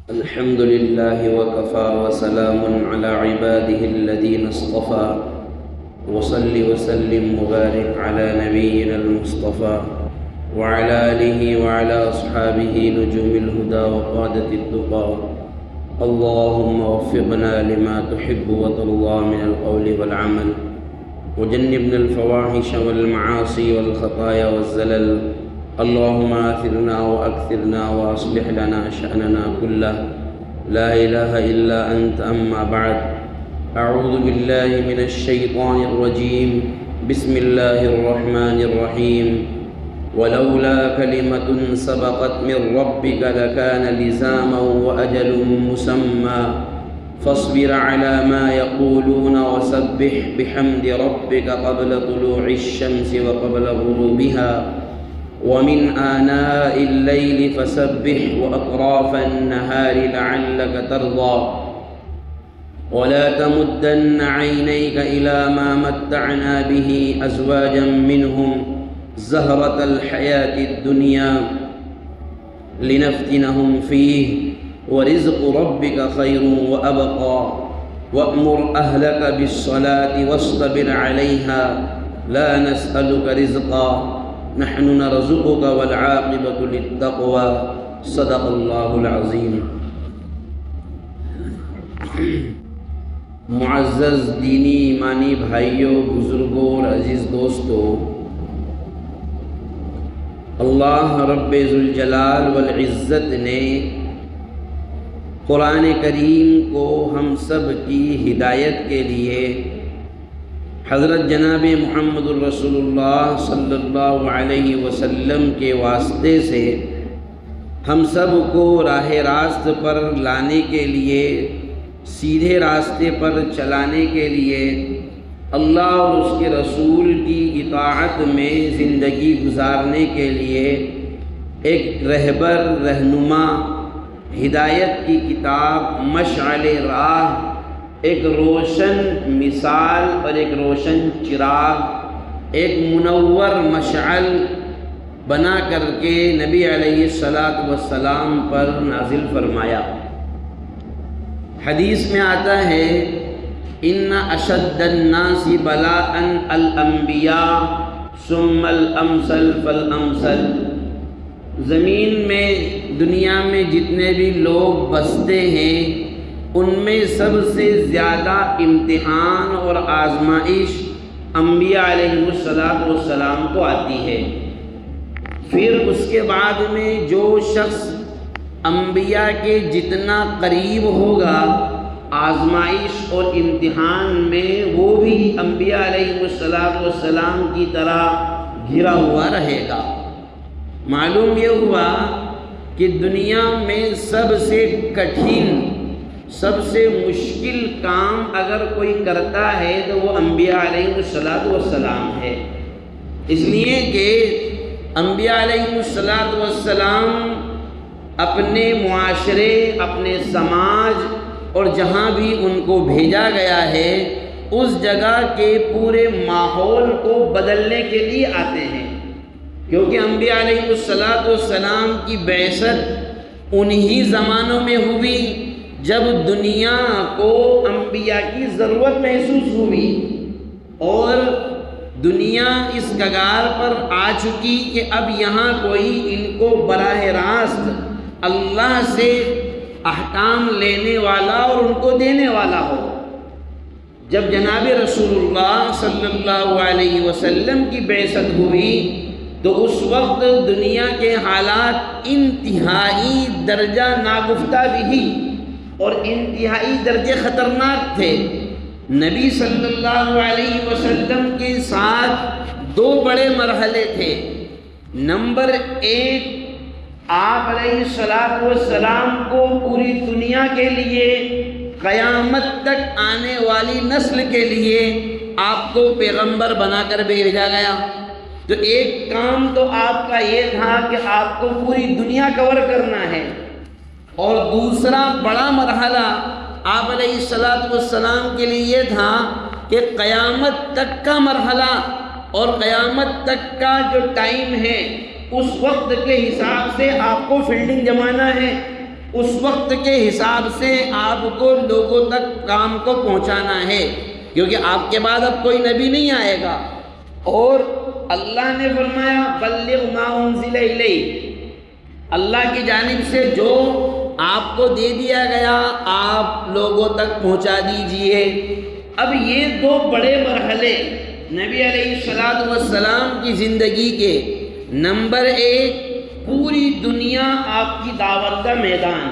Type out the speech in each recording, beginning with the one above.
الحمد لله وكفى وسلام على عباده الذين اصطفى وصل وسلم وبارك على نبينا المصطفى وعلى آله وعلى أصحابه نجوم الهدى وقادة التقى. اللهم وفقنا لما تحب وترضى من القول والعمل وجنبنا الفواحش والمعاصي والخطايا والزلل. اللهم آثرنا وأكثرنا وأصلح لنا شأننا كله. لا إله إلا أنت. أما بعد، أعوذ بالله من الشيطان الرجيم. بسم الله الرحمن الرحيم. ولولا كلمة سبقت من ربك لكان لزاما وأجل مسمى فاصبر على ما يقولون وسبح بحمد ربك قبل طلوع الشمس وقبل غروبها ومن آناء الليل فسبح وأطراف النهار لعلك ترضى. ولا تمدن عينيك إلى ما متعنا به أزواجا منهم زهرة الحياة الدنيا لنفتنهم فيه ورزق ربك خير وأبقى. وأمر أهلك بالصلاة واصطبر عليها لا نسألك رزقا نحن نرزقك والعاقبة للتقوى. صدق اللہ العظیم. معزز دینی ایمانی بھائیوں، بزرگوں اور عزیز دوستوں، اللہ رب ذوالجلال والعزت نے قرآن کریم کو ہم سب کی ہدایت کے لیے حضرت جناب محمد الرسول اللہ صلی اللہ علیہ وسلم کے واسطے سے ہم سب کو راہ راست پر لانے کے لیے، سیدھے راستے پر چلانے کے لیے، اللہ اور اس کے رسول کی اطاعت میں زندگی گزارنے کے لیے ایک رہبر، رہنما، ہدایت کی کتاب مشعل راہ، ایک روشن مثال اور ایک روشن چراغ، ایک منور مشعل بنا کر کے نبی علیہ السلام پر نازل فرمایا. حدیث میں آتا ہے ان اشد الناس بلاء الانبیاء ثم الامثل فالامثل. زمین میں، دنیا میں جتنے بھی لوگ بستے ہیں ان میں سب سے زیادہ امتحان اور آزمائش انبیاء علیہ السلام کو آتی ہے. پھر اس کے بعد میں جو شخص انبیاء کے جتنا قریب ہوگا آزمائش اور امتحان میں، وہ بھی انبیاء علیہ السلام کی طرح گھرا ہوا رہے گا. معلوم یہ ہوا کہ دنیا میں سب سے کٹھن، سب سے مشکل کام اگر کوئی کرتا ہے تو وہ انبیاء علیہ السلام ہے. اس لیے کہ انبیاء علیہ السلام اپنے معاشرے، اپنے سماج اور جہاں بھی ان کو بھیجا گیا ہے اس جگہ کے پورے ماحول کو بدلنے کے لیے آتے ہیں. کیونکہ انبیاء علیہ السلام کی بعثت انہی زمانوں میں ہوئی جب دنیا کو انبیاء کی ضرورت محسوس ہوئی، اور دنیا اس کگار پر آ چکی کہ اب یہاں کوئی ان کو براہ راست اللہ سے احکام لینے والا اور ان کو دینے والا ہو. جب جناب رسول اللہ صلی اللہ علیہ وسلم کی بعثت ہوئی تو اس وقت دنیا کے حالات انتہائی درجہ ناگفتہ بھی اور انتہائی درجے خطرناک تھے. نبی صلی اللہ علیہ وسلم کے ساتھ دو بڑے مرحلے تھے. نمبر ایک، آپ علیہ السلام کو پوری دنیا کے لیے، قیامت تک آنے والی نسل کے لیے آپ کو پیغمبر بنا کر بھیجا گیا. تو ایک کام تو آپ کا یہ تھا کہ آپ کو پوری دنیا کور کرنا ہے، اور دوسرا بڑا مرحلہ آپ علیہ السلام کے لیے یہ تھا کہ قیامت تک کا مرحلہ اور قیامت تک کا جو ٹائم ہے اس وقت کے حساب سے آپ کو فیلڈنگ جمانا ہے. اس وقت کے حساب سے آپ کو لوگوں تک کام کو پہنچانا ہے، کیونکہ آپ کے بعد اب کوئی نبی نہیں آئے گا۔ اور اللہ نے فرمایا بلغ ما انزل الیک، اللہ کی جانب سے جو آپ کو دے دیا گیا آپ لوگوں تک پہنچا دیجئے۔ اب یہ دو بڑے مرحلے نبی علیہ السلام کی زندگی کے، نمبر ایک پوری دنیا آپ کی دعوت کا میدان،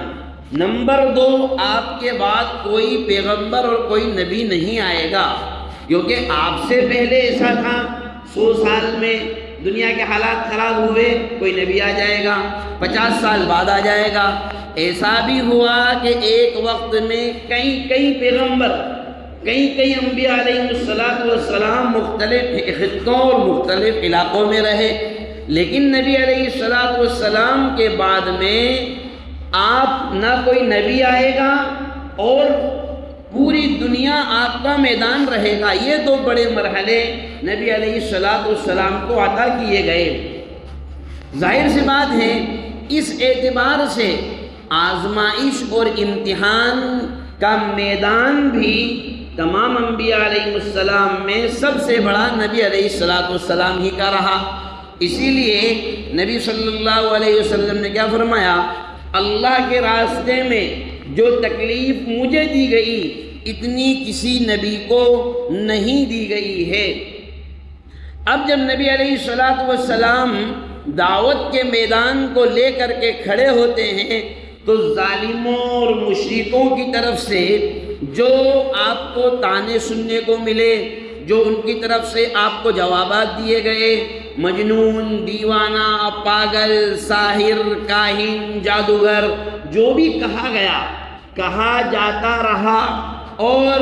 نمبر دو آپ کے بعد کوئی پیغمبر اور کوئی نبی نہیں آئے گا، کیونکہ آپ سے پہلے ایسا تھا 100 سال میں دنیا کے حالات خراب ہوئے کوئی نبی آ جائے گا، 50 سال بعد آ جائے گا۔ ایسا بھی ہوا کہ ایک وقت میں کئی پیغمبر، کئی انبیاء علیہ السلام مختلف خطوں اور مختلف علاقوں میں رہے، لیکن نبی علیہ السلام کے بعد میں آپ نہ کوئی نبی آئے گا اور پوری دنیا آپ کا میدان رہے گا۔ یہ دو بڑے مرحلے نبی علیہ السلام کو عطا کیے گئے۔ ظاہر سی بات ہے اس اعتبار سے آزمائش اور امتحان کا میدان بھی تمام انبیاء علیہ السلام میں سب سے بڑا نبی علیہ السلام ہی کا رہا۔ اسی لیے نبی صلی اللہ علیہ وسلم نے کیا فرمایا، اللہ کے راستے میں جو تکلیف مجھے دی گئی اتنی کسی نبی کو نہیں دی گئی ہے۔ اب جب نبی علیہ السلام دعوت کے میدان کو لے کر کے کھڑے ہوتے ہیں تو ظالموں اور مشرکوں کی طرف سے جو آپ کو طعنے سننے کو ملے، جو ان کی طرف سے آپ کو جوابات دیے گئے، مجنون، دیوانہ، پاگل، ساحر، کاہن، جادوگر، جو بھی کہا گیا کہا جاتا رہا، اور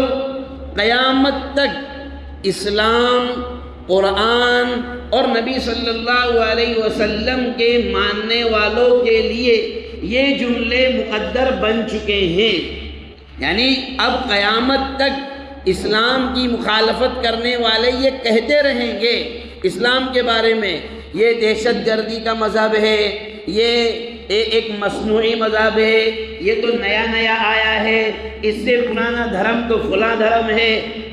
قیامت تک اسلام، قرآن اور نبی صلی اللہ علیہ وسلم کے ماننے والوں کے لیے یہ جملے مقدر بن چکے ہیں۔ یعنی اب قیامت تک اسلام کی مخالفت کرنے والے یہ کہتے رہیں گے اسلام کے بارے میں، یہ دہشت گردی کا مذہب ہے، یہ ایک مصنوعی مذہب ہے، یہ تو نیا آیا ہے، اس سے پرانا دھرم تو فلاں دھرم ہے،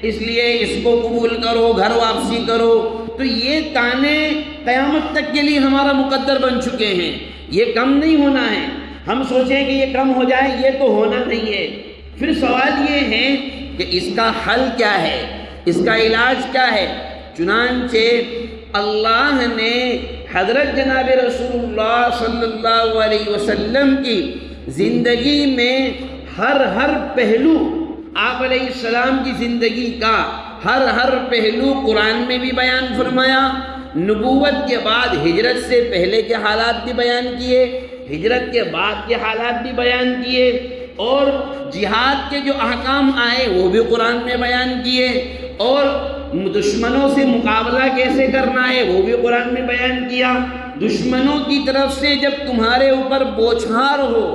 اس لیے اس کو قبول کرو، گھر واپسی کرو۔ تو یہ طعنے قیامت تک کے لیے ہمارا مقدر بن چکے ہیں، یہ کم نہیں ہونا ہے۔ ہم سوچیں کہ یہ کم ہو جائے، یہ تو ہونا نہیں ہے۔ پھر سوال یہ ہے کہ اس کا حل کیا ہے، اس کا علاج کیا ہے؟ چنانچہ اللہ نے حضرت جناب رسول اللہ صلی اللہ علیہ وسلم کی زندگی میں ہر پہلو، آپ علیہ السلام کی زندگی کا ہر پہلو قرآن میں بھی بیان فرمایا، نبوت کے بعد ہجرت سے پہلے کے حالات بھی بیان کیے، ہجرت کے بعد کے حالات بھی بیان کیے، اور جہاد کے جو احکام آئے وہ بھی قرآن میں بیان کیے، اور دشمنوں سے مقابلہ کیسے کرنا ہے وہ بھی قرآن میں بیان کیا۔ دشمنوں کی طرف سے جب تمہارے اوپر بوچھار ہو،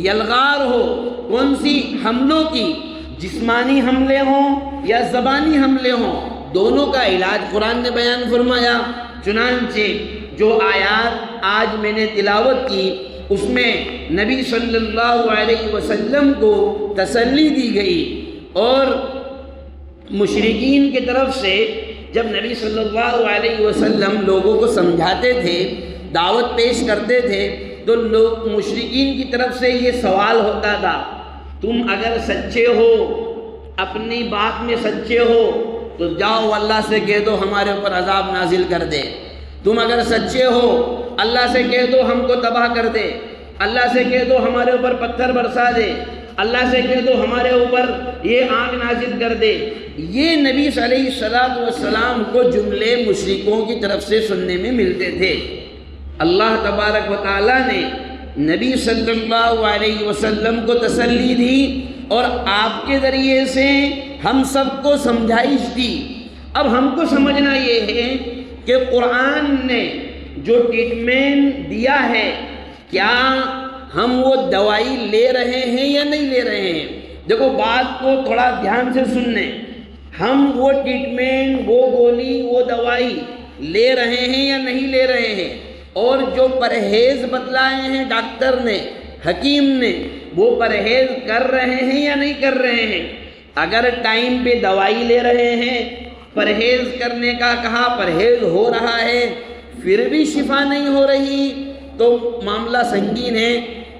یلغار ہو، کون سی حملوں کی، جسمانی حملے ہوں یا زبانی حملے ہوں، دونوں کا علاج قرآن نے بیان فرمایا۔ چنانچہ جو آیات آج میں نے تلاوت کی اس میں نبی صلی اللہ علیہ وسلم کو تسلی دی گئی، اور مشرکین کی طرف سے جب نبی صلی اللہ علیہ وسلم لوگوں کو سمجھاتے تھے، دعوت پیش کرتے تھے، تو لوگ مشرکین کی طرف سے یہ سوال ہوتا تھا، تم اگر سچے ہو، اپنی بات میں سچے ہو تو جاؤ اللہ سے کہہ دو ہمارے اوپر عذاب نازل کر دے، تم اگر سچے ہو اللہ سے کہہ دو ہم کو تباہ کر دے، اللہ سے کہہ دو ہمارے اوپر پتھر برسا دے، اللہ سے کہہ دو ہمارے اوپر یہ آگ نازل کر دے۔ یہ نبی علیہ السلام کو جملے مشرکوں کی طرف سے سننے میں ملتے تھے۔ اللہ تبارک و تعالیٰ نے نبی صلی اللہ علیہ وسلم کو تسلی دی اور آپ کے ذریعے سے ہم سب کو سمجھائش دی۔ اب ہم کو سمجھنا یہ ہے کہ قرآن نے جو ٹریٹمنٹ دیا ہے کیا ہم وہ دوائی لے رہے ہیں یا نہیں لے رہے ہیں؟ دیکھو بات کو تھوڑا دھیان سے سننے، ہم وہ ٹریٹمنٹ، وہ گولی، وہ دوائی لے رہے ہیں یا نہیں لے رہے ہیں؟ اور جو پرہیز بتلائے ہیں ڈاکٹر نے، حکیم نے، وہ پرہیز کر رہے ہیں یا نہیں کر رہے ہیں؟ اگر ٹائم پہ دوائی لے رہے ہیں، پرہیز کرنے کا کہا، پرہیز ہو رہا ہے، پھر بھی شفا نہیں ہو رہی تو معاملہ سنگین ہے،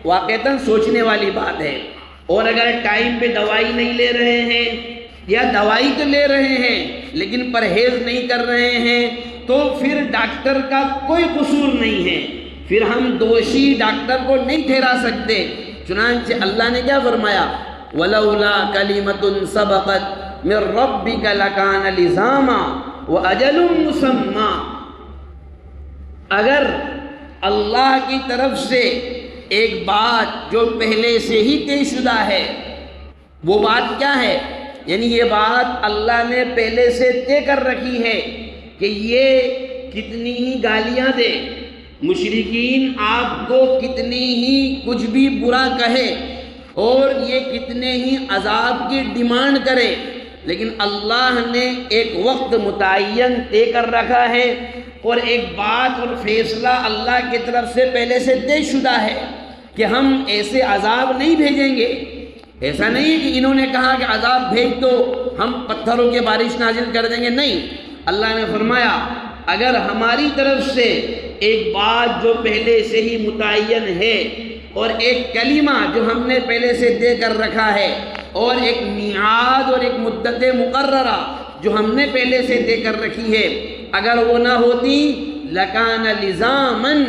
واقعتاً سوچنے والی بات ہے۔ اور اگر ٹائم پہ دوائی نہیں لے رہے ہیں یا دوائی تو لے رہے ہیں لیکن پرہیز نہیں کر رہے ہیں تو پھر ڈاکٹر کا کوئی قصور نہیں ہے، پھر ہم دوشی ڈاکٹر کو نہیں ٹھہرا سکتے۔ چنانچہ اللہ نے کیا فرمایا؟ وَلَوْلَا كَلِمَةٌ سَبَقَتْ مِن رَبِّكَ لَكَانَ لِزَامًا وَأَجَلٌ مُّسَمًّى۔ اگر اللہ کی طرف سے ایک بات جو پہلے سے ہی طے شدہ ہے، وہ بات کیا ہے؟ یعنی یہ بات اللہ نے پہلے سے طے کر رکھی ہے کہ یہ کتنی ہی گالیاں دے، مشرکین آپ کو کتنی ہی کچھ بھی برا کہے اور یہ کتنے ہی عذاب کی ڈیمانڈ کرے، لیکن اللہ نے ایک وقت متعین طے کر رکھا ہے اور ایک بات اور فیصلہ اللہ کی طرف سے پہلے سے طے شدہ ہے کہ ہم ایسے عذاب نہیں بھیجیں گے۔ ایسا نہیں ہے کہ انہوں نے کہا کہ عذاب بھیج دو، ہم پتھروں کے بارش نازل کر دیں گے، نہیں۔ اللہ نے فرمایا اگر ہماری طرف سے ایک بات جو پہلے سے ہی متعین ہے اور ایک کلمہ جو ہم نے پہلے سے دے کر رکھا ہے اور ایک میعاد اور ایک مدت مقررہ جو ہم نے پہلے سے دے کر رکھی ہے، اگر وہ نہ ہوتی لکان لزامن،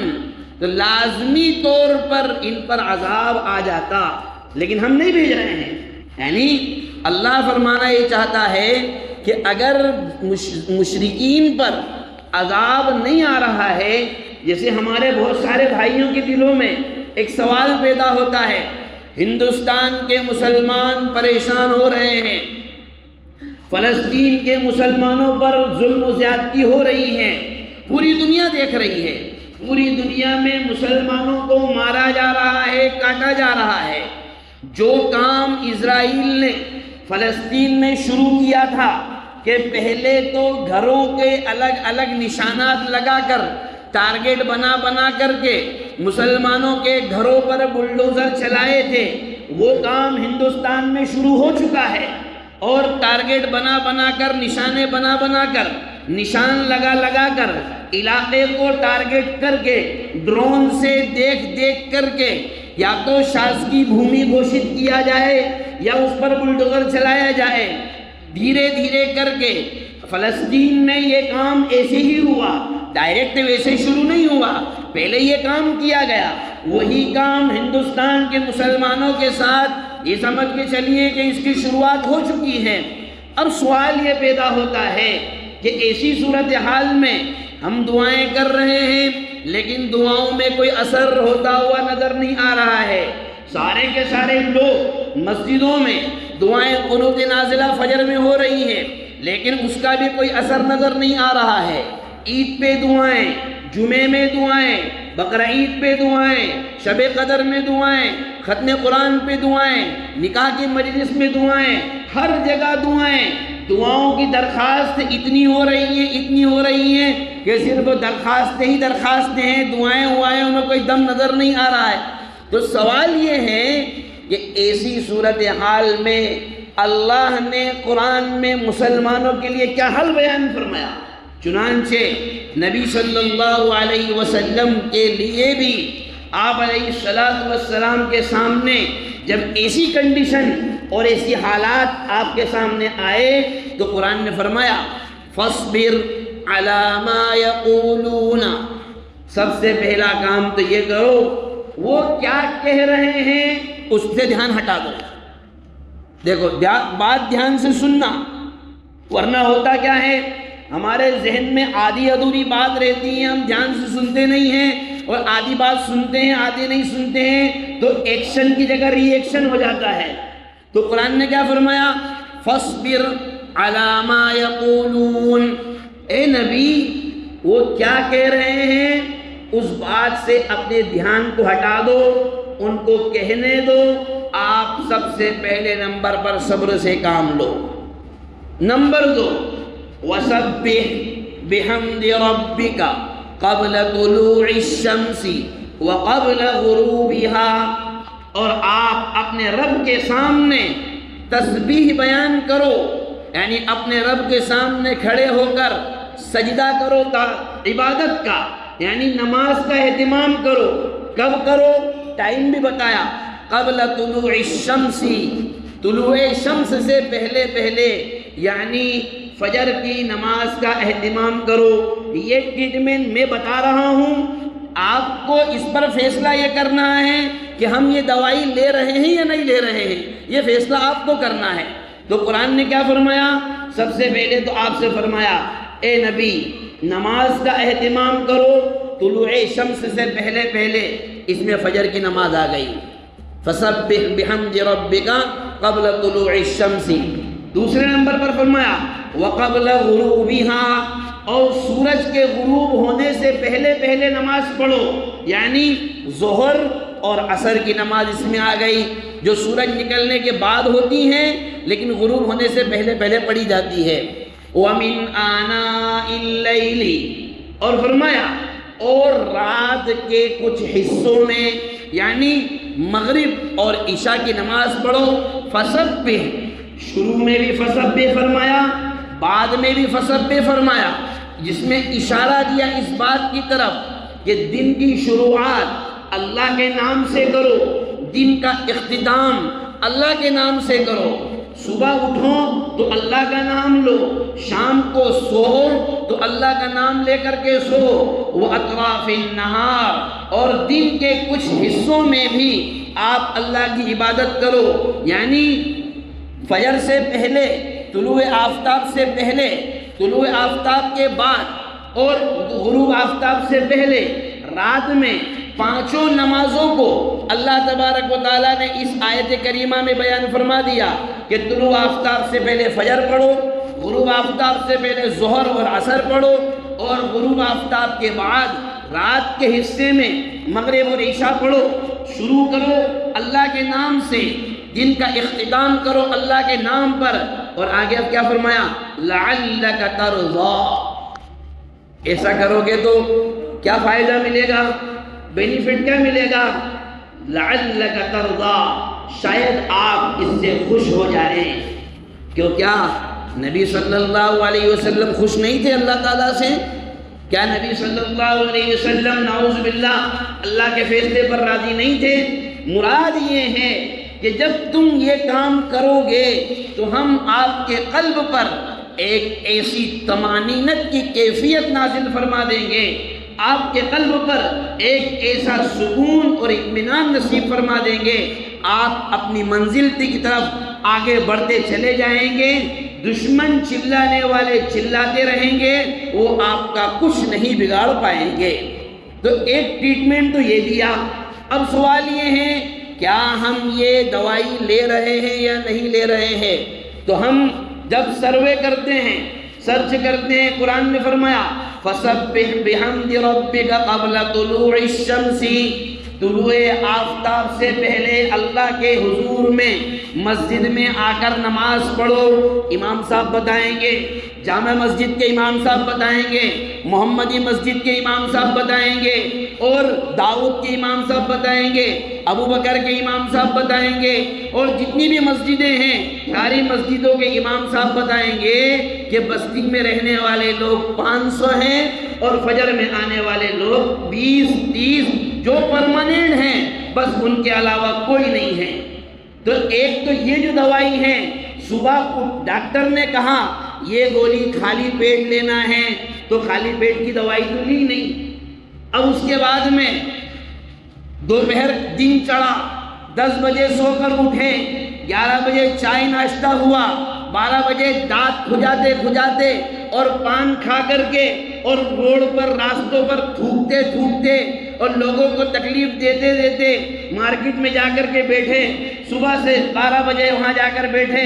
تو لازمی طور پر ان پر عذاب آ جاتا، لیکن ہم نہیں بھیج رہے ہیں۔ یعنی اللہ فرمانا یہ چاہتا ہے کہ اگر مشرکین پر عذاب نہیں آ رہا ہے، جیسے ہمارے بہت سارے بھائیوں کے دلوں میں ایک سوال پیدا ہوتا ہے، ہندوستان کے مسلمان پریشان ہو رہے ہیں، فلسطین کے مسلمانوں پر ظلم و زیادتی ہو رہی ہے، پوری دنیا دیکھ رہی ہے، پوری دنیا میں مسلمانوں کو مارا جا رہا ہے، کاٹا جا رہا ہے۔ جو کام اسرائیل نے فلسطین میں شروع کیا تھا کہ پہلے تو گھروں کے الگ الگ نشانات لگا کر، ٹارگٹ بنا بنا کر کے مسلمانوں کے گھروں پر بلڈوزر چلائے تھے، وہ کام ہندوستان میں شروع ہو چکا ہے، اور ٹارگٹ بنا بنا کر، نشانے بنا بنا کر، نشان لگا لگا کر، علاقے کو ٹارگٹ کر کے، ڈرون سے دیکھ دیکھ کر کے یا تو شاسکی بھومی گھوشت کیا جائے یا اس پر بلڈوزر چلایا جائے، دھیرے دھیرے کر کے فلسطین میں یہ کام ایسے ہی ہوا، ڈائریکٹ ویسے شروع نہیں ہوا، پہلے یہ کام کیا گیا، وہی کام ہندوستان کے مسلمانوں کے ساتھ یہ سمجھ کے چلیے کہ اس کی شروعات ہو چکی ہے۔ اب سوال یہ پیدا ہوتا ہے کہ ایسی صورتحال میں ہم دعائیں کر رہے ہیں لیکن دعاؤں میں کوئی اثر ہوتا ہوا نظر نہیں آ رہا ہے، سارے کے سارے لوگ مسجدوں میں دعائیں قنوت نازلہ فجر میں ہو رہی ہیں لیکن اس کا بھی کوئی اثر نظر نہیں آ رہا ہے، عید پہ دعائیں، جمعے میں دعائیں، بقرعید پہ دعائیں، شب قدر میں دعائیں، ختم قرآن پہ دعائیں، نکاح کی مجلس میں دعائیں، ہر جگہ دعائیں، دعاؤں کی درخواست اتنی ہو رہی ہیں کہ صرف درخواستیں ہی درخواستیں ہیں، دعائیں ان میں کوئی دم نظر نہیں آ رہا ہے۔ تو سوال یہ ہے کہ ایسی صورتحال میں اللہ نے قرآن میں مسلمانوں کے لیے کیا حل بیان فرمایا؟ چنانچہ نبی صلی اللہ علیہ وسلم کے لیے بھی آپ علیہ السلام کے سامنے جب ایسی کنڈیشن اور ایسی حالات آپ کے سامنے آئے تو قرآن نے فرمایا فَاصْبِرْ عَلَى مَا يَقُولُونَ، سب سے پہلا کام تو یہ کرو وہ کیا کہہ رہے ہیں اس سے دھیان ہٹا دو۔ دیکھو بات دھیان سے سننا، ورنہ ہوتا کیا ہے ہمارے ذہن میں آدھی ادھوری بات رہتی ہے، ہم دھیان سے سنتے نہیں ہیں اور آدھی بات سنتے ہیں آدھی نہیں سنتے ہیں تو ایکشن کی جگہ ری ایکشن ہو جاتا ہے۔ تو قرآن نے کیا فرمایا؟ فَاصْبِرْ عَلَى مَا يَقُولُونَ، اے نبی وہ کیا کہہ رہے ہیں اس بات سے اپنے دھیان کو ہٹا دو، ان کو کہنے دو، آپ سب سے پہلے نمبر پر صبر سے کام لو۔ نمبر 2، وَسَبِّحْ بِحَمْدِ رَبِّكَ قَبْلَ طُلُوعِ الشَّمْسِ وَقَبْلَ غُرُوبِهَا، اور آپ اپنے رب کے سامنے تسبیح بیان کرو، یعنی اپنے رب کے سامنے کھڑے ہو کر سجدہ کرو عبادت کا، یعنی نماز کا اہتمام کرو۔ کب کرو؟ ٹائم بھی بتایا، قبل طلوع الشمس، طلوع شمس سے پہلے پہلے، یعنی فجر کی نماز کا اہتمام کرو۔ یہ ٹریٹمنٹ میں بتا رہا ہوں، آپ کو اس پر فیصلہ یہ کرنا ہے کہ ہم یہ دوائی لے رہے ہیں یا نہیں لے رہے ہیں، یہ فیصلہ آپ کو کرنا ہے۔ تو قرآن نے کیا فرمایا؟ سب سے پہلے تو آپ سے فرمایا اے نبی نماز کا اہتمام کرو طلوع شمس سے پہلے پہلے، اس میں فجر کی نماز آ گئی، فسبح بحمد ربک قبل طلوع الشمس۔ دوسرے نمبر پر فرمایا وقبل غروبها، اور سورج کے غروب ہونے سے پہلے پہلے نماز پڑھو، یعنی ظہر اور عصر کی نماز اس میں آ گئی، جو سورج نکلنے کے بعد ہوتی ہیں لیکن غروب ہونے سے پہلے پہلے پڑھی جاتی ہے۔ وَمِنْ آنَاءِ اللَّيْلِ، اور فرمایا اور رات کے کچھ حصوں میں، یعنی مغرب اور عشاء کی نماز پڑھو۔ فسبح، شروع میں بھی فسبح فرمایا، بعد میں بھی فسبح فرمایا، جس میں اشارہ دیا اس بات کی طرف کہ دن کی شروعات اللہ کے نام سے کرو، دن کا اختتام اللہ کے نام سے کرو۔ صبح اٹھو تو اللہ کا نام لو، شام کو سو تو اللہ کا نام لے کر کے سو۔ وَأَطْرَافِ النَّهَارِ، اور دن کے کچھ حصوں میں بھی آپ اللہ کی عبادت کرو، یعنی فجر سے پہلے، طلوع آفتاب سے پہلے، طلوع آفتاب کے بعد اور غروب آفتاب سے پہلے، رات میں پانچوں نمازوں کو اللہ تبارک و تعالیٰ نے اس آیت کریمہ میں بیان فرما دیا کہ طلوع آفتاب سے پہلے فجر پڑھو، غروب آفتاب سے پہلے ظہر اور عصر پڑھو، اور غروب آفتاب کے بعد رات کے حصے میں مغرب اور عشاء پڑھو۔ شروع کرو اللہ کے نام سے، دن کا اختتام کرو اللہ کے نام پر، اور آگے اب کیا فرمایا؟ لعلک ترضی، ایسا کرو گے تو کیا فائدہ ملے گا، بینیفٹ کیا ملے گا؟ لعلک ترضی، شاید آپ اس سے خوش ہو جائیں۔ کیوں؟ کیا نبی صلی اللہ علیہ وسلم خوش نہیں تھے اللہ تعالیٰ سے؟ کیا نبی صلی اللہ علیہ وسلم نعوذ باللہ اللہ کے فیصلے پر راضی نہیں تھے؟ مراد یہ ہے کہ جب تم یہ کام کرو گے تو ہم آپ کے قلب پر ایک ایسی طمانینت کی کیفیت نازل فرما دیں گے، آپ کے قلب پر ایک ایسا سکون اور اطمینان نصیب فرما دیں گے، آپ اپنی منزل کی طرف آگے بڑھتے چلے جائیں گے۔ دشمن چلانے والے چلاتے رہیں گے، وہ آپ کا کچھ نہیں بگاڑ پائیں گے۔ تو ایک ٹریٹمنٹ تو یہ دیا۔ اب سوال یہ ہے کیا ہم یہ دوائی لے رہے ہیں یا نہیں لے رہے ہیں؟ تو ہم جب سروے کرتے ہیں، سرچ کرتے ہیں، قرآن نے فرمایا فَسَبِّحْ بِحَمْدِ رَبِّكَ قَبْلَ طُلُوعِ الشَّمْسِ، طلوع آفتاب سے پہلے اللہ کے حضور میں مسجد میں آ کر نماز پڑھو۔ امام صاحب بتائیں گے، جامع مسجد کے امام صاحب بتائیں گے، محمدی مسجد کے امام صاحب بتائیں گے، اور داؤد کے امام صاحب بتائیں گے، ابو بکر کے امام صاحب بتائیں گے، اور جتنی بھی مسجدیں ہیں ساری مسجدوں کے امام صاحب بتائیں گے کہ بستی میں رہنے والے لوگ 500 ہیں اور فجر میں آنے والے لوگ 20-30 جو پرماننٹ ہیں، بس ان کے علاوہ کوئی نہیں ہے۔ تو ایک تو یہ جو دوائی ہے، صبح ڈاکٹر نے کہا یہ گولی خالی پیٹ لینا ہے تو خالی پیٹ کی دوائی تو لی نہیں۔ اب اس کے بعد میں دوپہر دن چڑھا، 10 بجے سو کر اٹھے، 11 بجے چائے ناشتہ ہوا، 12 بجے دانت کھجاتے اور پان کھا کر کے اور روڈ پر راستوں پر تھوکتے اور لوگوں کو تکلیف دیتے مارکیٹ میں جا کر کے بیٹھے، صبح سے 12 بجے وہاں جا کر بیٹھے،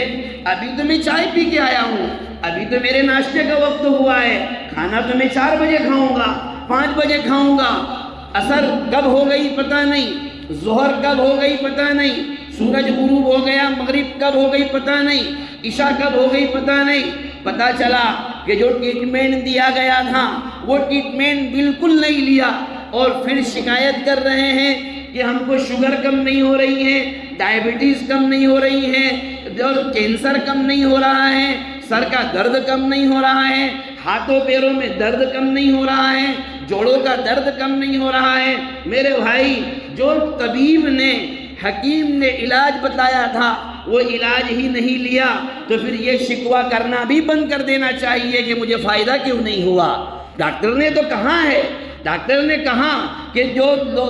ابھی تو میں چائے پی کے آیا ہوں، ابھی تو میرے ناشتے کا وقت ہوا ہے، کھانا تو میں 4 بجے کھاؤں گا، 5 بجے کھاؤں گا، عصر کب ہو گئی پتہ نہیں، ظہر کب ہو گئی پتہ نہیں، سورج غروب ہو گیا، مغرب کب ہو گئی پتہ نہیں، عشاء کب ہو گئی پتہ نہیں۔ پتہ چلا کہ جو ٹریٹمنٹ دیا گیا تھا وہ ٹریٹمنٹ بالکل نہیں لیا، اور پھر شکایت کر رہے ہیں کہ ہم کو شوگر کم نہیں ہو رہی ہے، ڈائبٹیز کم نہیں ہو رہی ہے، اور کینسر کم نہیں ہو رہا ہے، سر کا درد کم نہیں ہو رہا ہے، ہاتھوں پیروں میں درد کم نہیں ہو رہا ہے، جوڑوں کا درد کم نہیں ہو رہا ہے۔ میرے بھائی، جو طبیب نے، حکیم نے علاج بتایا تھا وہ علاج ہی نہیں لیا تو پھر یہ شکوہ کرنا بھی بند کر دینا چاہیے کہ مجھے فائدہ کیوں نہیں ہوا۔ ڈاکٹر نے تو کہا ہے، ڈاکٹر نے کہا کہ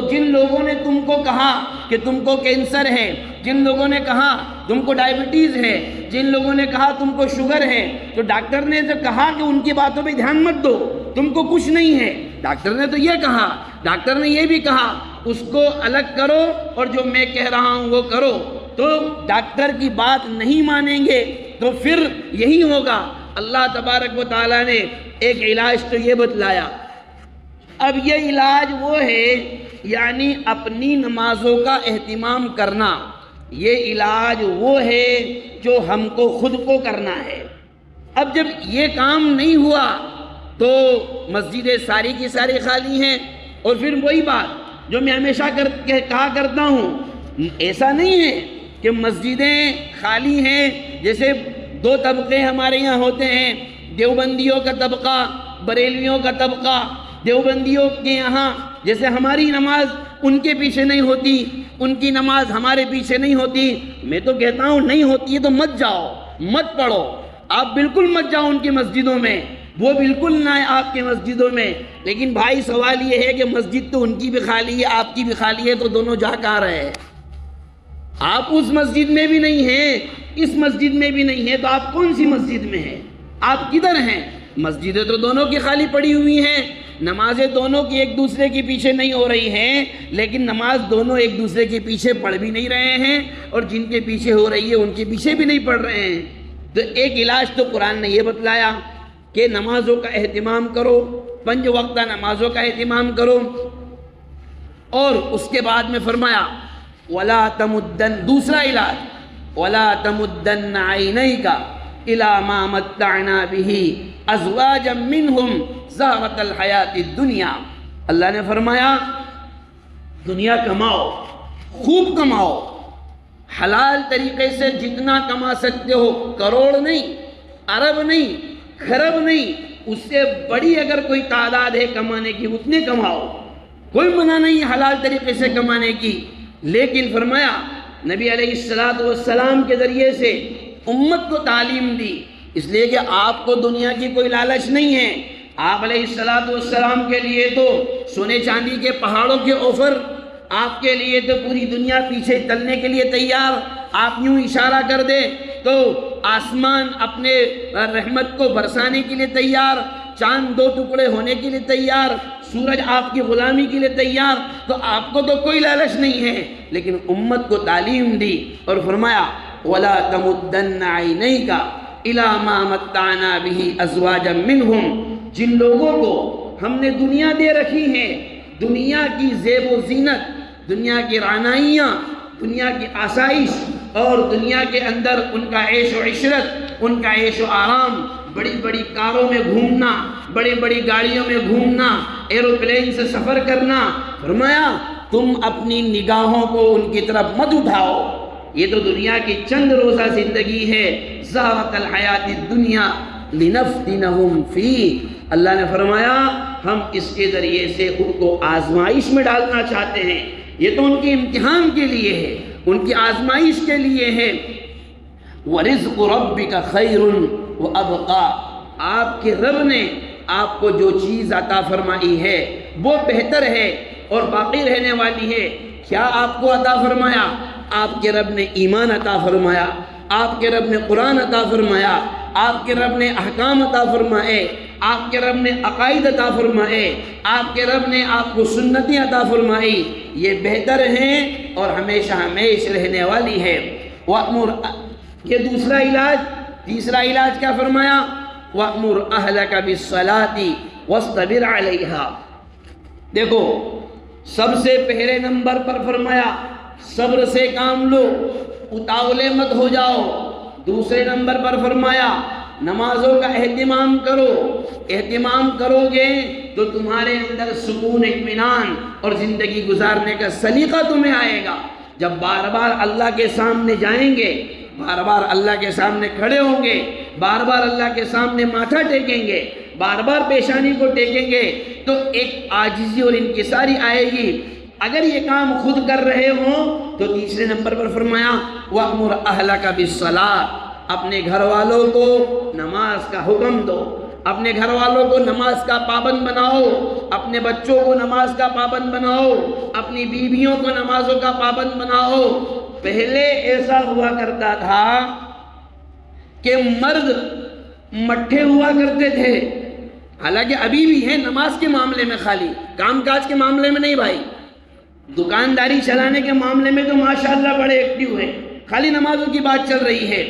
جن لوگوں نے تم کو کہا کہ تم کو کینسر ہے، جن لوگوں نے کہا تم کو ڈائبٹیز ہے، جن لوگوں نے کہا تم کو شوگر ہے، تو ڈاکٹر نے تو کہا کہ ان کی باتوں پہ دھیان مت دو، تم کو کچھ نہیں ہے۔ ڈاکٹر نے تو یہ کہا، ڈاکٹر نے یہ بھی کہا اس کو الگ کرو اور جو میں کہہ رہا ہوں وہ کرو۔ تو ڈاکٹر کی بات نہیں مانیں گے تو پھر یہی ہوگا۔ اللہ تبارک و تعالیٰ نے ایک علاج تو یہ بتلایا، اب یہ علاج وہ ہے یعنی اپنی نمازوں کا اہتمام کرنا، یہ علاج وہ ہے جو ہم کو خود کو کرنا ہے۔ اب جب یہ کام نہیں ہوا تو مسجدیں ساری کی ساری خالی ہیں، اور پھر وہی بات جو میں ہمیشہ کہا کرتا ہوں، ایسا نہیں ہے کہ مسجدیں خالی ہیں، جیسے دو طبقے ہمارے یہاں ہوتے ہیں، دیوبندیوں کا طبقہ، بریلویوں کا طبقہ۔ دیوبندیوں کے یہاں جیسے ہماری نماز ان کے پیچھے نہیں ہوتی، ان کی نماز ہمارے پیچھے نہیں ہوتی۔ میں تو کہتا ہوں نہیں ہوتی ہے تو مت جاؤ، مت پڑھو، آپ بالکل مت جاؤ ان کی مسجدوں میں، وہ بالکل نہ آئے آپ کی مسجدوں میں۔ لیکن بھائی سوال یہ ہے کہ مسجد تو ان کی بھی خالی ہے، آپ کی بھی خالی ہے، تو دونوں جا کہاں رہے ہیں؟ آپ اس مسجد میں بھی نہیں ہیں، اس مسجد میں بھی نہیں ہیں، تو آپ کون سی مسجد میں ہیں؟ آپ کدھر ہیں؟ مسجدیں تو دونوں کی خالی پڑی ہوئی ہیں، نمازیں دونوں کی ایک دوسرے کے پیچھے نہیں ہو رہی ہیں، لیکن نماز دونوں ایک دوسرے کے پیچھے پڑھ بھی نہیں رہے ہیں، اور جن کے پیچھے ہو رہی ہے ان کے پیچھے بھی نہیں پڑھ رہے ہیں۔ تو ایک علاج تو قرآن نے یہ بتلایا کہ نمازوں کا اہتمام کرو، 5 وقتہ نمازوں کا اہتمام کرو، اور اس کے بعد میں فرمایا وَلَا تَمُدَّن، دوسرا علاج وَلَا تَمُدَّنَّ عَيْنَيْكَ إِلَى مَا مَتَّعْنَا بِهِ أَزْوَاجًا مِّنْهُمْ زَهْرَةَ الْحَيَاةِ الدُّنْيَا۔ اللہ نے فرمایا دنیا کماؤ، خوب کماؤ، حلال طریقے سے جتنا کما سکتے ہو، کروڑ نہیں، ارب نہیں، خرب نہیں، اس سے بڑی اگر کوئی تعداد ہے کمانے کی اتنے کماؤ، کوئی منع نہیں حلال طریقے سے کمانے کی۔ لیکن فرمایا نبی علیہ السلام کے ذریعے سے امت کو تعلیم دی، اس لیے کہ آپ کو دنیا کی کوئی لالچ نہیں ہے۔ آپ علیہ السلام کے لیے تو سونے چاندی کے پہاڑوں کے آفر، آپ کے لیے تو پوری دنیا پیچھے چلنے کے لیے تیار۔ آپ یوں اشارہ کر دیں تو آسمان اپنے رحمت کو برسانے کے لیے تیار، چاند 2 ٹکڑے ہونے کے لیے تیار، سورج آپ کی غلامی کے لیے تیار۔ تو آپ کو تو کوئی لالچ نہیں ہے، لیکن امت کو تعلیم دی اور فرمایا وَلَا تَمُدَّنَّ عَيْنَيْكَ إِلَى مَا مَتَّعْنَا بِهِ أَزْوَاجًا مِّنْهُمْ، جن لوگوں کو ہم نے دنیا دے رکھی ہے، دنیا کی زیب و زینت، دنیا کی رعنائیاں، دنیا کی آسائش، اور دنیا کے اندر ان کا عیش و عشرت، ان کا عیش و آرام، بڑی بڑی کاروں میں گھومنا، بڑی بڑی گاڑیوں میں گھومنا، ایروپلین سے سفر کرنا۔ فرمایا تم اپنی نگاہوں کو ان کی طرف مت اٹھاؤ، یہ تو دنیا کی چند روزہ زندگی ہے۔ زہرۃ الحیات الدنیا لنفتنہم فیہ، اللہ نے فرمایا ہم اس کے ذریعے سے ان کو آزمائش میں ڈالنا چاہتے ہیں، یہ تو ان کے امتحان کے لیے ہے، ان کی آزمائش کے لیے ہے۔ وَرِزْقُ رَبِّكَ خَيْرٌ وَأَبْقَىٰ، آپ کے رب نے آپ کو جو چیز عطا فرمائی ہے وہ بہتر ہے اور باقی رہنے والی ہے۔ کیا آپ کو عطا فرمایا؟ آپ کے رب نے ایمان عطا فرمایا، آپ کے رب نے قرآن عطا فرمایا، آپ کے رب نے احکام عطا فرمائے، آپ کے رب نے عقائد عطا فرمائے، آپ کے رب نے آپ کو سنتیں عطا فرمائی، یہ بہتر ہیں اور ہمیشہ ہمیشہ رہنے والی ہے۔ وَأْمُرْ، یہ دوسرا علاج۔ تیسرا علاج کیا فرمایا؟ وَأْمُرْ أَهْلَكَ بِالصَّلَاةِ وَاصْطَبِرْ عَلَيْهَا۔ دیکھو سب سے پہلے نمبر پر فرمایا صبر سے کام لو، اتاولے مت ہو جاؤ۔ دوسرے نمبر پر فرمایا نمازوں کا اہتمام کرو، اہتمام کرو گے تو تمہارے اندر سکون، اطمینان اور زندگی گزارنے کا سلیقہ تمہیں آئے گا۔ جب بار بار اللہ کے سامنے جائیں گے، بار بار اللہ کے سامنے کھڑے ہوں گے، بار بار اللہ کے سامنے ماتھا ٹیکیں گے، بار بار پیشانی کو ٹیکیں گے، تو ایک عاجزی اور انکساری آئے گی۔ اگر یہ کام خود کر رہے ہوں تو تیسرے نمبر پر فرمایا وَأْمُرْ أَهْلَكَ بِالصَّلَاةِ، اپنے گھر والوں کو نماز کا حکم دو، اپنے گھر والوں کو نماز کا پابند بناؤ، اپنے بچوں کو نماز کا پابند بناؤ، اپنی بیویوں کو نمازوں کا پابند بناؤ۔ پہلے ایسا ہوا کرتا تھا کہ مرد مٹھے ہوا کرتے تھے، حالانکہ ابھی بھی ہیں نماز کے معاملے میں، خالی کام کاج کے معاملے میں نہیں بھائی، دکانداری چلانے کے معاملے میں تو ماشاءاللہ بڑے ایکٹیو ہیں، خالی نمازوں کی بات چل رہی ہے۔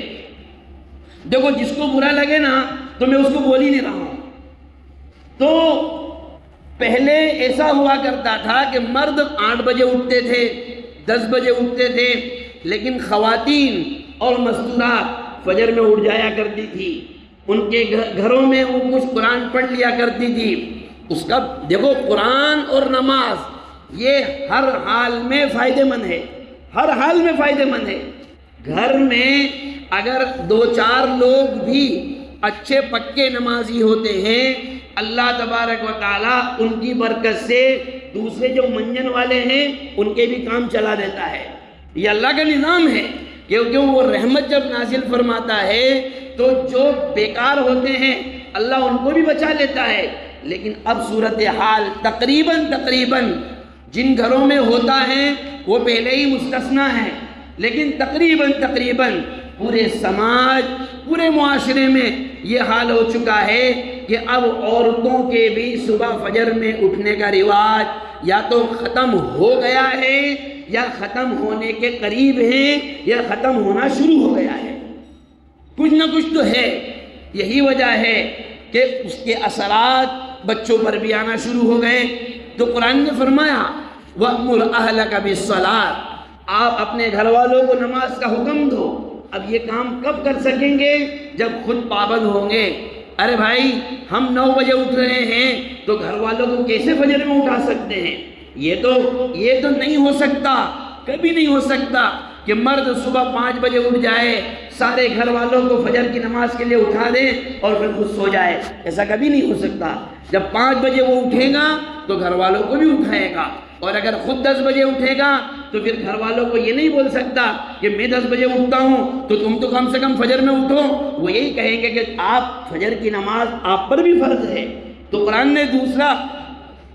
دیکھو جس کو برا لگے نا تو میں اس کو بول ہی نہیں رہا ہوں۔ تو پہلے ایسا ہوا کرتا تھا کہ مرد 8 بجے اٹھتے تھے، 10 بجے اٹھتے تھے، لیکن خواتین اور مستورات فجر میں اٹھ جایا کرتی تھی، ان کے گھروں میں وہ کچھ قرآن پڑھ لیا کرتی تھی۔ اس کا دیکھو قرآن اور نماز یہ ہر حال میں فائدہ مند ہے، ہر حال میں فائدہ مند ہے۔ گھر میں اگر 2-4 لوگ بھی اچھے پکے نمازی ہوتے ہیں، اللہ تبارک و تعالیٰ ان کی برکت سے دوسرے جو منجن والے ہیں ان کے بھی کام چلا دیتا ہے۔ یہ اللہ کا نظام ہے، کیونکہ وہ رحمت جب نازل فرماتا ہے تو جو بیکار ہوتے ہیں اللہ ان کو بھی بچا لیتا ہے۔ لیکن اب صورتحال تقریباً جن گھروں میں ہوتا ہے وہ پہلے ہی مستثنیٰ ہیں، لیکن تقریباً پورے سماج، پورے معاشرے میں یہ حال ہو چکا ہے کہ اب عورتوں کے بھی صبح فجر میں اٹھنے کا رواج یا تو ختم ہو گیا ہے یا ختم ہونے کے قریب ہے یا ختم ہونا شروع ہو گیا ہے، کچھ نہ کچھ تو ہے۔ یہی وجہ ہے کہ اس کے اثرات بچوں پر بھی آنا شروع ہو گئے۔ تو قرآن نے فرمایا وَأْمُرْ أَهْلَكَ بِالصَّلَاةِ، آپ اپنے گھر والوں کو نماز کا حکم دو۔ اب یہ کام کب کر سکیں گے؟ جب خود پابند ہوں گے۔ ارے بھائی ہم 9 بجے اٹھ رہے ہیں تو گھر والوں کو کیسے فجر میں اٹھا سکتے ہیں؟ یہ تو نہیں ہو سکتا، کبھی نہیں ہو سکتا کہ مرد صبح 5 بجے اٹھ جائے، سارے گھر والوں کو فجر کی نماز کے لیے اٹھا دے اور پھر خود سو جائے، ایسا کبھی نہیں ہو سکتا۔ جب 5 بجے وہ اٹھے گا تو گھر والوں کو بھی اٹھائے گا، اور اگر خود 10 بجے اٹھے گا تو پھر گھر والوں کو یہ نہیں بول سکتا کہ میں 10 بجے اٹھتا ہوں تو تم تو کم سے کم فجر میں اٹھو، وہ یہی کہیں گے کہ آپ فجر کی نماز آپ پر بھی فرض ہے۔ تو قرآن نے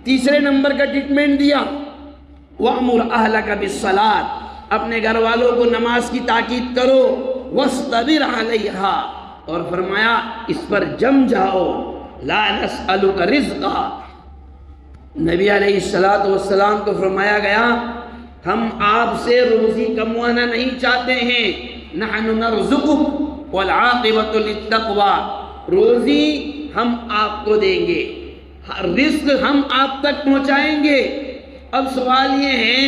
تیسرے نمبر کا ٹریٹمنٹ دیا وَأْمُرْ أَهْلَكَ بِالصَّلَاةِ، اپنے گھر والوں کو نماز کی تاکید کرو، وَاسْتَبِرْ عَلَيْهَا، اور فرمایا اس پر جم جاؤ، لَا نَسْأَلُكَ رِزْقًا۔ نبی علیہ السلام کو فرمایا گیا ہم آپ سے روزی کموانا نہیں چاہتے ہیں، نَحْنُ نَرْزُقُكَ وَالْعَاقِبَةُ لِلتَّقْوَىٰ، روزی ہم آپ کو دیں گے، رزق ہم آپ تک پہنچائیں گے۔ اب سوال یہ ہے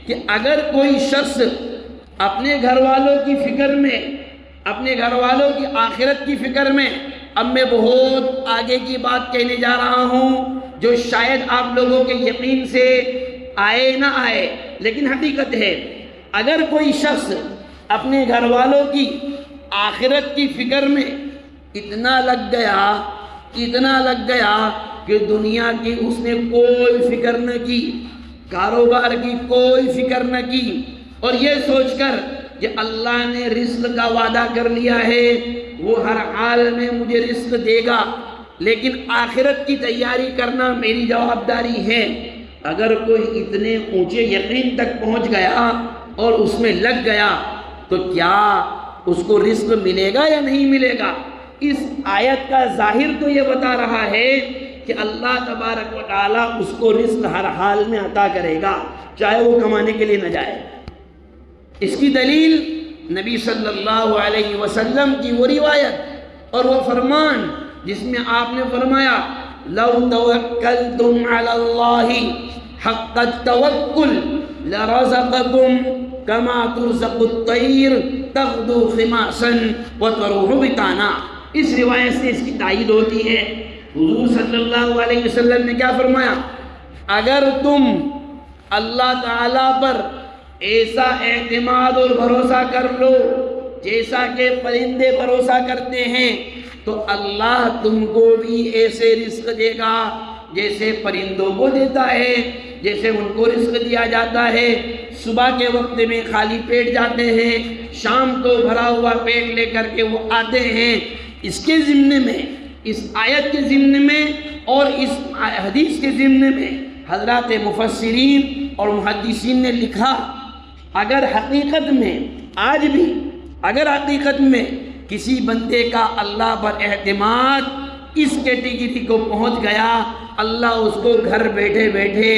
کہ اگر کوئی شخص اپنے گھر والوں کی فکر میں، اپنے گھر والوں کی آخرت کی فکر میں، اب میں بہت آگے کی بات کہنے جا رہا ہوں جو شاید آپ لوگوں کے یقین سے آئے نہ آئے، لیکن حقیقت ہے، اگر کوئی شخص اپنے گھر والوں کی آخرت کی فکر میں اتنا لگ گیا کہ دنیا کی اس نے کوئی فکر نہ کی، کاروبار کی کوئی فکر نہ کی، اور یہ سوچ کر کہ اللہ نے رزق کا وعدہ کر لیا ہے، وہ ہر حال میں مجھے رزق دے گا، لیکن آخرت کی تیاری کرنا میری جوابداری ہے۔ اگر کوئی اتنے اونچے یقین تک پہنچ گیا اور اس میں لگ گیا تو کیا اس کو رزق ملے گا یا نہیں ملے گا؟ اس آیت کا ظاہر تو یہ بتا رہا ہے کہ اللہ تبارک و تعالیٰ اس کو رزق ہر حال میں عطا کرے گا، چاہے وہ کمانے کے لیے نہ جائے۔ اس کی دلیل نبی صلی اللہ علیہ وسلم کی وہ روایت اور وہ فرمان جس میں آپ نے فرمایا لو توکلتم علی اللہ حق التوکل لرزقکم کما ترزق الطیر تغدو خماسا وتروح بطانا۔ اس روایت سے اس کی تائید ہوتی ہے حضور صلی اللہ علیہ وسلم نے کیا فرمایا؟ اگر تم اللہ تعالیٰ پر ایسا اعتماد اور بھروسہ کر لو جیسا کہ پرندے بھروسہ کرتے ہیں تو اللہ تم کو بھی ایسے رزق دے گا جیسے پرندوں کو دیتا ہے، جیسے ان کو رزق دیا جاتا ہے۔ صبح کے وقت میں خالی پیٹ جاتے ہیں، شام کو بھرا ہوا پیٹ لے کر کے وہ آتے ہیں۔ اس کے ضمن میں، اس آیت کے ضمن میں اور اس حدیث کے ضمن میں حضرات مفسرین اور محدثین نے لکھا، اگر حقیقت میں آج بھی اگر حقیقت میں کسی بندے کا اللہ پر اعتماد اس کیٹیگری کو پہنچ گیا، اللہ اس کو گھر بیٹھے بیٹھے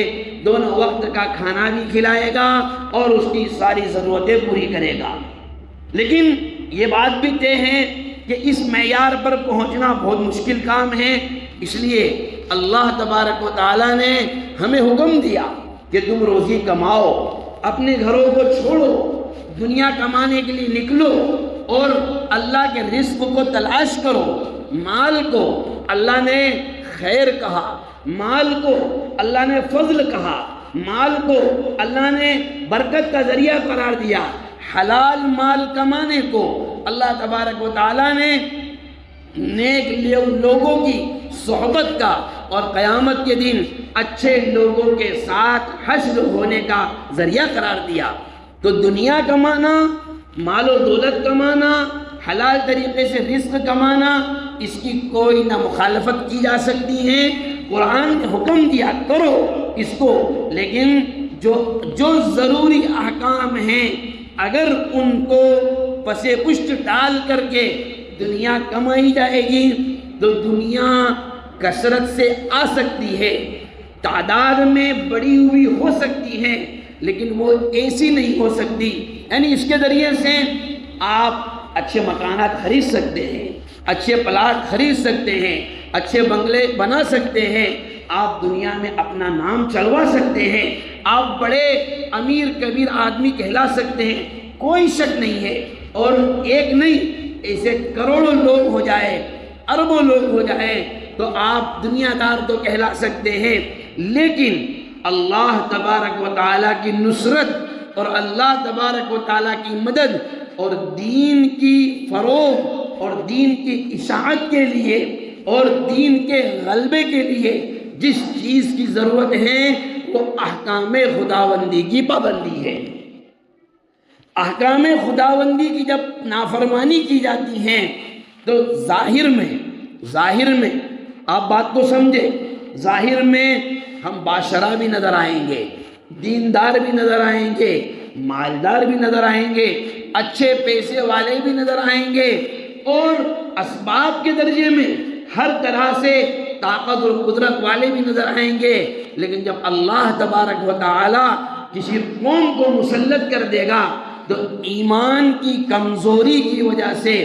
دونوں وقت کا کھانا بھی کھلائے گا اور اس کی ساری ضرورتیں پوری کرے گا۔ لیکن یہ بات بھی طے ہے کہ اس معیار پر پہنچنا بہت مشکل کام ہے، اس لیے اللہ تبارک و تعالیٰ نے ہمیں حکم دیا کہ تم روزی کماؤ، اپنے گھروں کو چھوڑو، دنیا کمانے کے لیے نکلو اور اللہ کے رزق کو تلاش کرو۔ مال کو اللہ نے خیر کہا، مال کو اللہ نے فضل کہا، مال کو اللہ نے برکت کا ذریعہ قرار دیا۔ حلال مال کمانے کو اللہ تبارک و تعالیٰ نے نیک لوگوں کی صحبت کا اور قیامت کے دن اچھے لوگوں کے ساتھ حشر ہونے کا ذریعہ قرار دیا۔ تو دنیا کمانا، مال و دولت کمانا، حلال طریقے سے رزق کمانا، اس کی کوئی نہ مخالفت کی جا سکتی ہے۔ قرآن نے حکم دیا کرو اس کو، لیکن جو ضروری احکام ہیں اگر ان کو پس پشت ڈال کر کے دنیا کمائی جائے گی تو دنیا کثرت سے آ سکتی ہے، تعداد میں بڑی ہوئی ہو سکتی ہے، لیکن وہ ایسی نہیں ہو سکتی۔ یعنی اس کے ذریعے سے آپ اچھے مکانات خرید سکتے ہیں، اچھے پلاٹ خرید سکتے ہیں، اچھے بنگلے بنا سکتے ہیں، آپ دنیا میں اپنا نام چلوا سکتے ہیں، آپ بڑے امیر کبیر آدمی کہلا سکتے ہیں، کوئی شک نہیں ہے۔ اور ایک نہیں، ایسے کروڑوں لوگ ہو جائے، اربوں لوگ ہو جائے تو آپ دنیا دار تو کہلا سکتے ہیں، لیکن اللہ تبارک و تعالیٰ کی نصرت اور اللہ تبارک و تعالیٰ کی مدد اور دین کی فروغ اور دین کی اشاعت کے لیے اور دین کے غلبے کے لیے جس چیز کی ضرورت ہے وہ احکام خداوندی کی پابندی ہے۔ احکام خداوندی کی جب نافرمانی کی جاتی ہے تو ظاہر میں آپ بات کو سمجھے، ظاہر میں ہم باشرہ بھی نظر آئیں گے، دیندار بھی نظر آئیں گے، مالدار بھی نظر آئیں گے، اچھے پیسے والے بھی نظر آئیں گے، اور اسباب کے درجے میں ہر طرح سے طاقت اور قدرت والے بھی نظر آئیں گے، لیکن جب اللہ تبارک و تعالی کسی قوم کو مسلط کر دے گا تو ایمان کی کمزوری کی وجہ سے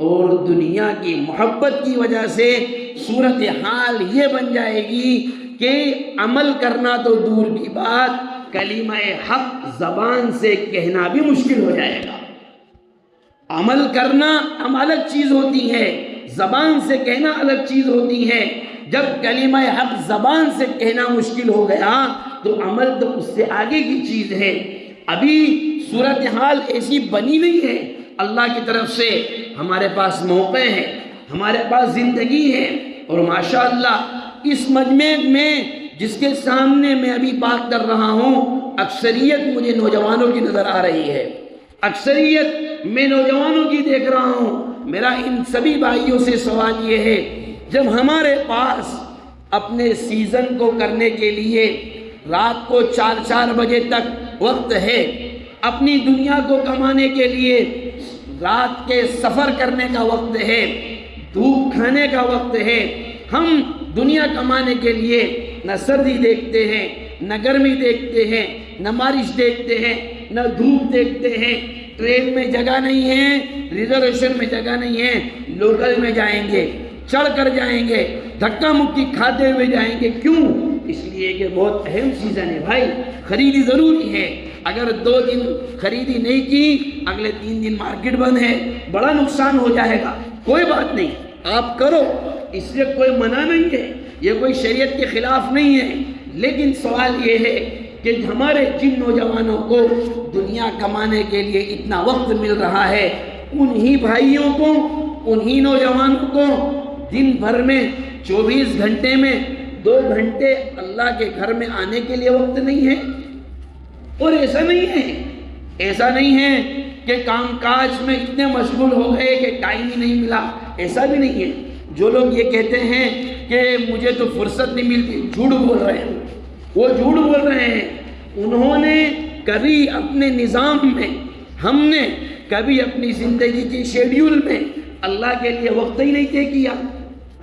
اور دنیا کی محبت کی وجہ سے صورتحال یہ بن جائے گی کہ عمل کرنا تو دور کی بات، کلمہ حق زبان سے کہنا بھی مشکل ہو جائے گا۔ عمل کرنا الگ چیز ہوتی ہے، زبان سے کہنا الگ چیز ہوتی ہے۔ جب کلمہ حق زبان سے کہنا مشکل ہو گیا تو عمل تو اس سے آگے کی چیز ہے۔ ابھی صورتحال ایسی بنی نہیں ہے، اللہ کی طرف سے ہمارے پاس موقع ہے، ہمارے پاس زندگی ہے، اور ماشاءاللہ اس مجمع میں جس کے سامنے میں ابھی بات کر رہا ہوں اکثریت مجھے نوجوانوں کی نظر آ رہی ہے، اکثریت میں نوجوانوں کی دیکھ رہا ہوں۔ میرا ان سبھی بھائیوں سے سوال یہ ہے، جب ہمارے پاس اپنے سیزن کو کرنے کے لیے رات کو 4 بجے تک وقت ہے، اپنی دنیا کو کمانے کے لیے رات کے سفر کرنے کا وقت ہے، دھوپ کھانے کا وقت ہے، ہم دنیا کمانے کے لیے نہ سردی دیکھتے ہیں، نہ گرمی دیکھتے ہیں، نہ بارش دیکھتے ہیں، نہ دھوپ دیکھتے ہیں، ٹرین میں جگہ نہیں ہے، ریزرویشن میں جگہ نہیں ہے، لوکل میں جائیں گے، چڑھ کر جائیں گے، دھکا مکی کھاتے ہوئے جائیں گے۔ کیوں؟ اس لیے کہ بہت اہم سیزن ہے بھائی، خریدی ضروری ہے۔ اگر 2 دن خریدی نہیں کی، اگلے 3 دن مارکیٹ بند ہے، بڑا نقصان ہو جائے گا۔ کوئی بات نہیں، آپ کرو، اس سے کوئی منع نہیں ہے، یہ کوئی شریعت کے خلاف نہیں ہے، لیکن سوال یہ ہے کہ ہمارے جن نوجوانوں کو دنیا کمانے کے لیے اتنا وقت مل رہا ہے، انہی بھائیوں کو، انہی نوجوانوں کو دن بھر میں 24 گھنٹے میں 2 گھنٹے اللہ کے گھر میں آنے کے لیے وقت نہیں ہے۔ اور ایسا نہیں ہے کہ کام کاج میں اتنے مشغول ہو گئے کہ ٹائم ہی نہیں ملا، ایسا بھی نہیں ہے۔ جو لوگ یہ کہتے ہیں کہ مجھے تو فرصت نہیں ملتی، جھوٹ بول رہے ہیں، وہ جھوٹ بول رہے ہیں۔ انہوں نے کبھی اپنے نظام میں، ہم نے کبھی اپنی زندگی کی شیڈیول میں اللہ کے لیے وقت ہی نہیں طے کیا۔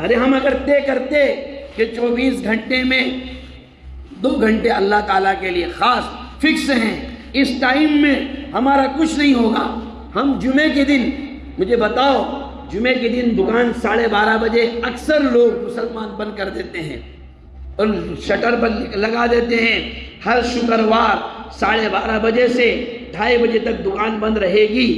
ارے ہم اگر طے کرتے کہ 24 گھنٹے میں 2 گھنٹے اللہ تعالیٰ کے لیے خاص فکس ہیں، اس ٹائم میں ہمارا کچھ نہیں ہوگا، ہم جمعے کے دن، مجھے بتاؤ، جمعے کے دن دکان 12:30 بجے اکثر لوگ مسلمان بند کر دیتے ہیں اور شٹر پر لگا دیتے ہیں۔ ہر شکروار 12:30 بجے سے 2:30 بجے تک دکان بند رہے گی۔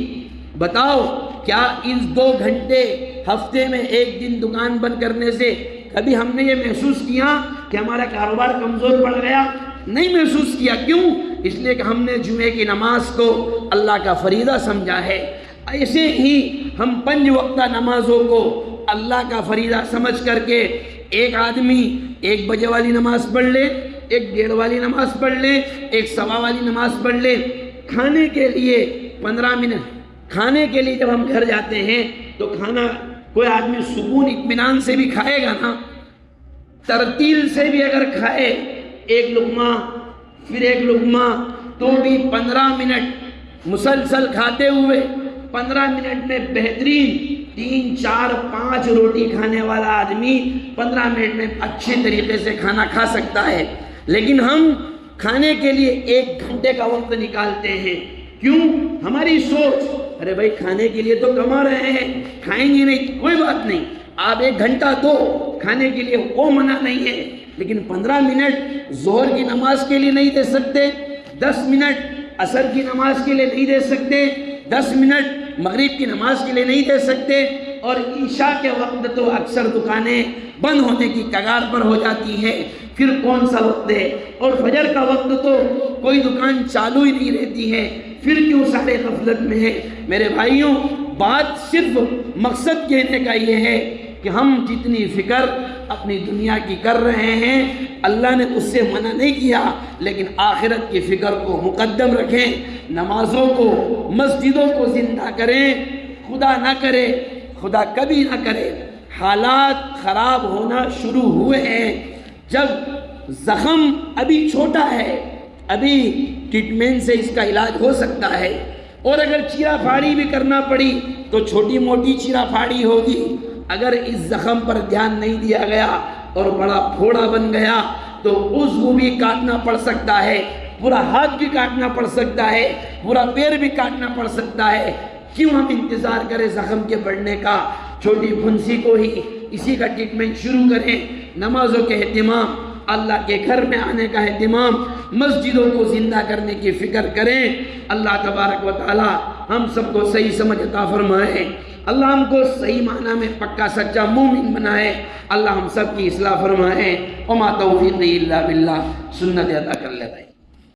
بتاؤ کیا اس 2 گھنٹے ہفتے میں ایک دن دکان بند کرنے سے کبھی ہم نے یہ محسوس کیا کہ ہمارا کاروبار کمزور پڑ گیا؟ نہیں محسوس کیا۔ کیوں؟ اس لیے کہ ہم نے جمعے کی نماز کو اللہ کا فریضہ سمجھا ہے۔ ایسے ہی ہم 5 وقتہ نمازوں کو اللہ کا فریضہ سمجھ کر کے ایک آدمی 1 بجے والی نماز پڑھ لے، 1 ڈیڑھ والی نماز پڑھ لے، 1 سوا والی نماز پڑھ لے، کھانے کے لیے 15 منٹ، کھانے کے لیے جب ہم گھر جاتے ہیں تو کھانا کوئی آدمی سکون اطمینان سے بھی کھائے گا نا، ترتیل سے بھی اگر کھائے، 1 لقمہ پھر 1 لقمہ، تو بھی 15 منٹ مسلسل کھاتے ہوئے 15 منٹ میں بہترین 3 4 5 روٹی کھانے والا آدمی 15 منٹ میں اچھے طریقے سے کھانا کھا سکتا ہے۔ لیکن ہم کھانے کے لیے 1 گھنٹے کا وقت نکالتے ہیں۔ کیوں؟ ہماری سوچ، ارے بھائی کھانے کے لیے تو کما رہے ہیں، کھائیں گے نہیں، کوئی بات نہیں، آپ 1 گھنٹہ دو کھانے کے لیے، وہ منع نہیں ہے، لیکن 15 منٹ ظہر کی نماز کے لیے نہیں دے سکتے، 10 منٹ عصر کی نماز کے لیے نہیں دے سکتے، 10 منٹ مغرب کی نماز کے لیے نہیں دے سکتے، اور عشاء کے وقت تو اکثر دکانیں بند ہونے کی کگار پر ہو جاتی ہیں، پھر کون سا وقت ہے؟ اور فجر کا وقت تو کوئی دکان چالو ہی نہیں رہتی ہے، پھر کیوں سارے غفلت میں ہیں؟ میرے بھائیوں، بات صرف مقصد کہنے کا یہ ہے کہ ہم جتنی فکر اپنی دنیا کی کر رہے ہیں، اللہ نے اس سے منع نہیں کیا، لیکن آخرت کی فکر کو مقدم رکھیں، نمازوں کو، مسجدوں کو زندہ کریں۔ خدا نہ کرے، خدا کبھی نہ کرے، حالات خراب ہونا شروع ہوئے ہیں، جب زخم ابھی چھوٹا ہے، ابھی ٹریٹمنٹ سے اس کا علاج ہو سکتا ہے، اور اگر چیرا پھاڑی بھی کرنا پڑی تو چھوٹی موٹی چیرا پھاڑی ہوگی۔ اگر اس زخم پر دھیان نہیں دیا گیا اور بڑا پھوڑا بن گیا تو عضو بھی کاٹنا پڑ سکتا ہے، پورا ہاتھ بھی کاٹنا پڑ سکتا ہے، پورا پیر بھی کاٹنا پڑ سکتا ہے۔ کیوں ہم انتظار کریں زخم کے بڑھنے کا؟ چھوٹی پھنسی کو ہی اسی کا ٹریٹمنٹ شروع کریں۔ نمازوں کے اہتمام، اللہ کے گھر میں آنے کا اہتمام، مسجدوں کو زندہ کرنے کی فکر کریں۔ اللہ تبارک و تعالی ہم سب کو صحیح سمجھ عطا فرمائے، اللہ ہم کو صحیح معنی میں پکا سچا مومن بنائے، اللہ ہم سب کی اصلاح فرمائے۔ وما توفیقی الا باللہ، سنت ادا کر لے بھائی۔